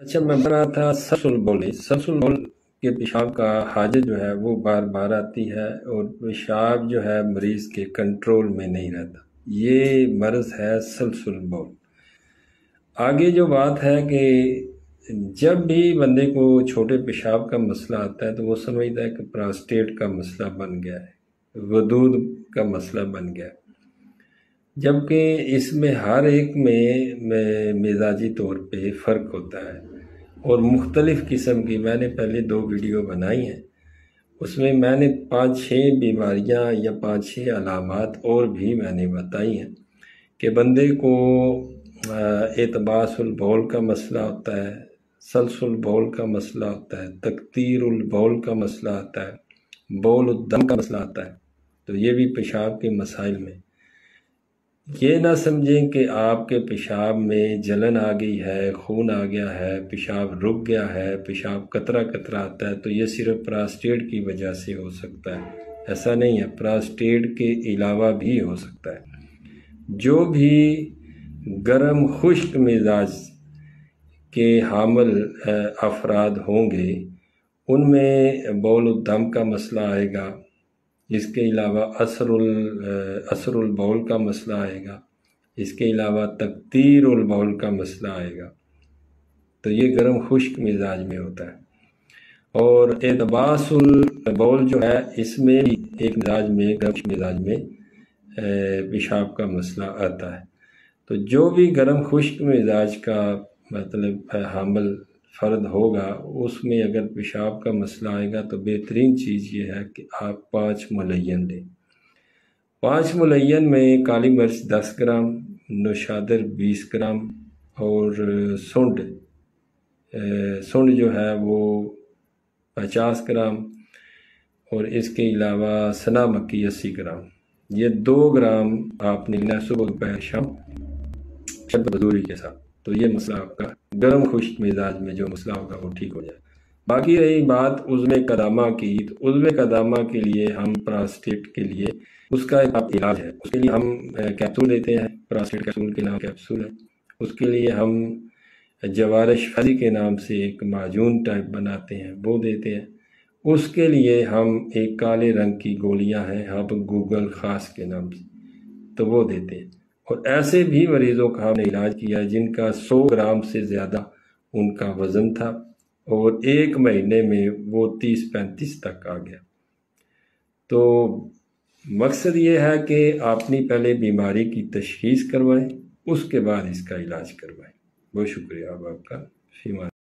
اچھا، میں بنا تھا سلسل بول کے پیشاب کا حاجت جو ہے وہ بار بار آتی ہے اور پیشاب جو ہے مریض کے کنٹرول میں نہیں رہتا، یہ مرض ہے سلسل بول۔ آگے جو بات ہے کہ جب بھی بندے کو چھوٹے پیشاب کا مسئلہ آتا ہے تو وہ سمجھتا ہے کہ پراسٹیٹ کا مسئلہ بن گیا ہے، ودود کا مسئلہ بن گیا ہے، جبکہ اس میں ہر ایک میں مزاجی طور پہ فرق ہوتا ہے اور مختلف قسم کی، میں نے پہلے 2 ویڈیو بنائی ہیں، اس میں نے 5-6 بیماریاں یا 5-6 علامات اور بھی میں نے بتائی ہیں کہ بندے کو اعتباس البول کا مسئلہ ہوتا ہے، سلسل بول کا مسئلہ ہوتا ہے، تکتیر البول کا مسئلہ آتا ہے، بول الدم کا مسئلہ آتا ہے۔ تو یہ بھی پیشاب کے مسائل میں، یہ نہ سمجھیں کہ آپ کے پیشاب میں جلن آ گئی ہے، خون آ گیا ہے، پیشاب رک گیا ہے، پیشاب قطرہ قطرہ آتا ہے تو یہ صرف پراسٹیٹ کی وجہ سے ہو سکتا ہے، ایسا نہیں ہے، پراسٹیٹ کے علاوہ بھی ہو سکتا ہے۔ جو بھی گرم خشک مزاج کے حامل افراد ہوں گے ان میں بول الدم کا مسئلہ آئے گا، اس کے علاوہ اثر البول کا مسئلہ آئے گا، اس کے علاوہ تکتیر البول کا مسئلہ آئے گا، تو یہ گرم خشک مزاج میں ہوتا ہے۔ اور اعتباس البول جو ہے اس میں بھی ایک مزاج میں، گرم خشک مزاج میں پیشاب کا مسئلہ آتا ہے۔ تو جو بھی گرم خشک مزاج کا مطلب حامل فرد ہوگا اس میں اگر پیشاب کا مسئلہ آئے گا تو بہترین چیز یہ ہے کہ آپ 5 ملین لیں۔ 5 ملین میں کالی مرچ 10 گرام، نوشادر 20 گرام اور سنڈ جو ہے وہ 50 گرام اور اس کے علاوہ سنا مکی 80 گرام، یہ 2 گرام آپ نے لینا صبح دوپہر شام بزوری کے ساتھ، تو یہ مسئلہ آپ کا گرم خشک مزاج میں جو مسئلہ ہوگا وہ ٹھیک ہو جائے۔ باقی رہی بات عضو قدامہ کی، تو عضو قدامہ کے لیے ہم پراسٹیٹ کے لیے اس کا ایک علاج ہے، اس کے لیے ہم کیپسول دیتے ہیں، پراسٹیٹ کیپسول کے نام کیپسول ہے، اس کے لیے ہم جوارش فیضی کے نام سے ایک معجون ٹائپ بناتے ہیں وہ دیتے ہیں، اس کے لیے ہم ایک کالے رنگ کی گولیاں ہیں ہب گوگل خاص کے نام سے، تو وہ دیتے ہیں۔ اور ایسے بھی مریضوں کا ہم نے علاج کیا جن کا 100 گرام سے زیادہ ان کا وزن تھا اور 1 مہینے میں وہ 30-35 تک آ گیا۔ تو مقصد یہ ہے کہ آپ نے پہلے بیماری کی تشخیص کروائیں، اس کے بعد اس کا علاج کروائیں۔ بہت شکریہ آپ کا، فیما۔